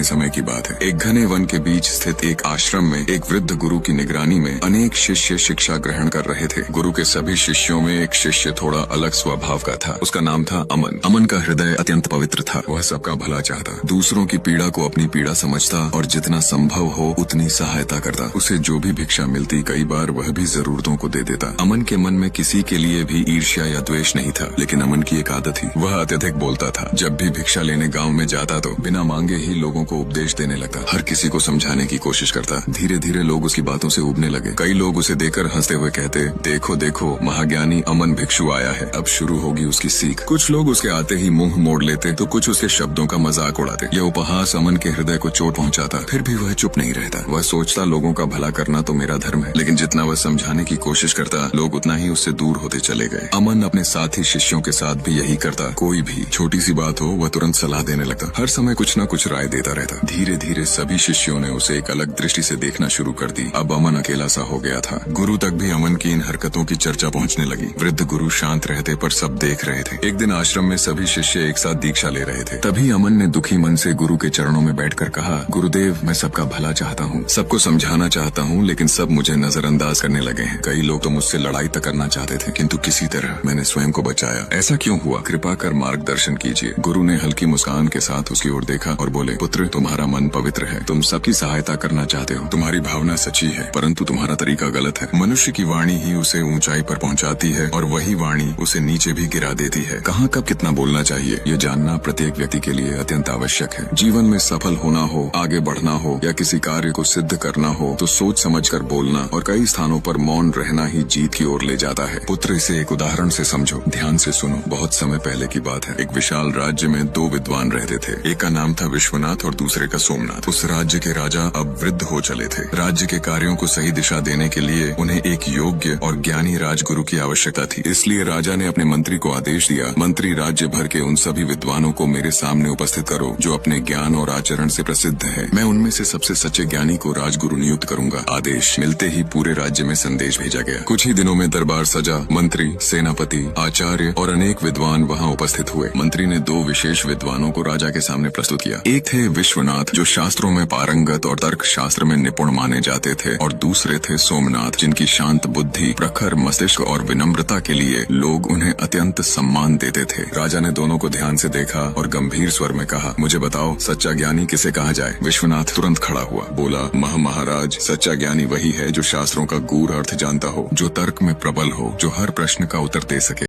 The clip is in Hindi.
समय की बात है। एक घने वन के बीच स्थित एक आश्रम में एक वृद्ध गुरु की निगरानी में अनेक शिष्य शिक्षा ग्रहण कर रहे थे। गुरु के सभी शिष्यों में एक शिष्य थोड़ा अलग स्वभाव का था। उसका नाम था अमन। अमन का हृदय अत्यंत पवित्र था। वह सबका भला चाहता, दूसरों की पीड़ा को अपनी पीड़ा समझता और जितना संभव हो उतनी सहायता करता। उसे जो भी भिक्षा मिलती कई बार वह भी जरूरतों को दे देता। अमन के मन में किसी के लिए भी ईर्ष्या या द्वेष नहीं था, लेकिन अमन की एक आदत थी, वह अत्यधिक बोलता था। जब भी भिक्षा लेने गाँव में जाता तो बिना मांगे ही लोगों को उपदेश देने लगता, हर किसी को समझाने की कोशिश करता। धीरे धीरे लोग उसकी बातों से उबने लगे। कई लोग उसे देखकर हंसते हुए कहते, देखो देखो महाज्ञानी अमन भिक्षु आया है, अब शुरू होगी उसकी सीख। कुछ लोग उसके आते ही मुंह मोड़ लेते तो कुछ उसके शब्दों का मजाक उड़ाते। यह उपहास अमन के हृदय को चोट पहुंचाता। फिर भी वह चुप नहीं रहता। वह सोचता, लोगों का भला करना तो मेरा धर्म है। लेकिन जितना वह समझाने की कोशिश करता, लोग उतना ही उससे दूर होते चले गए। अमन अपने साथी शिष्यों के साथ भी यही करता। कोई भी छोटी सी बात हो वह तुरंत सलाह देने लगता, हर समय कुछ न कुछ राय देता रहता। धीरे धीरे सभी शिष्यों ने उसे एक अलग दृष्टि से देखना शुरू कर दी। अब अमन अकेला सा हो गया था। गुरु तक भी अमन की इन हरकतों की चर्चा पहुंचने लगी। वृद्ध गुरु शांत रहते पर सब देख रहे थे। एक दिन आश्रम में सभी शिष्य एक साथ दीक्षा ले रहे थे। तभी अमन ने दुखी मन से गुरु के चरणों में बैठकर कहा, गुरुदेव मैं सबका भला चाहता हूँ, सबको समझाना चाहता हूँ, लेकिन सब मुझे नजरअंदाज करने लगे हैं। कई लोग तो मुझसे लड़ाई तक करना चाहते थे, किंतु किसी तरह मैंने स्वयं को बचाया। ऐसा क्यों हुआ? कृपा कर मार्गदर्शन कीजिए। गुरु ने हल्की मुस्कान के साथ उसकी ओर देखा और बोले, पुत्र तुम्हारा मन पवित्र है, तुम सबकी सहायता करना चाहते हो, तुम्हारी भावना सच्ची है, परंतु तुम्हारा तरीका गलत है। मनुष्य की वाणी ही उसे ऊंचाई पर पहुंचाती है और वही वाणी उसे नीचे भी गिरा देती है। कहाँ कब कितना बोलना चाहिए ये जानना प्रत्येक व्यक्ति के लिए अत्यंत आवश्यक है। जीवन में सफल होना हो, आगे बढ़ना हो या किसी कार्य को सिद्ध करना हो तो सोच समझकर बोलना और कई स्थानों पर मौन रहना ही जीत की ओर ले जाता है। पुत्र इसे एक उदाहरण से समझो, ध्यान से सुनो। बहुत समय पहले की बात है। एक विशाल राज्य में दो विद्वान रहते थे। एक का नाम था विश्वनाथ और दूसरे का सोमनाथ। उस राज्य के राजा अब वृद्ध हो चले थे। राज्य के कार्यों को सही दिशा देने के लिए उन्हें एक योग्य और ज्ञानी राजगुरु की आवश्यकता थी। इसलिए राजा ने अपने मंत्री को आदेश दिया, मंत्री राज्य भर के उन सभी विद्वानों को मेरे सामने उपस्थित करो जो अपने ज्ञान और आचरण से प्रसिद्ध है। मैं उनमें से सबसे सच्चे ज्ञानी को राजगुरु नियुक्त करूंगा। आदेश मिलते ही पूरे राज्य में संदेश भेजा गया। कुछ ही दिनों में दरबार सजा। मंत्री, सेनापति, आचार्य और अनेक विद्वान वहाँ उपस्थित हुए। मंत्री ने दो विशेष विद्वानों को राजा के सामने प्रस्तुत किया। एक थे विश्वनाथ जो शास्त्रों में पारंगत और तर्क शास्त्र में निपुण माने जाते थे, और दूसरे थे सोमनाथ जिनकी शांत बुद्धि, प्रखर मस्तिष्क और विनम्रता के लिए लोग उन्हें अत्यंत सम्मान देते थे। राजा ने दोनों को ध्यान से देखा और गंभीर स्वर में कहा, मुझे बताओ सच्चा ज्ञानी किसे कहा जाए? विश्वनाथ तुरंत खड़ा हुआ, बोला, महाराज सच्चा ज्ञानी वही है जो शास्त्रों का गूढ़ अर्थ जानता हो, जो तर्क में प्रबल हो, जो हर प्रश्न का उत्तर दे सके।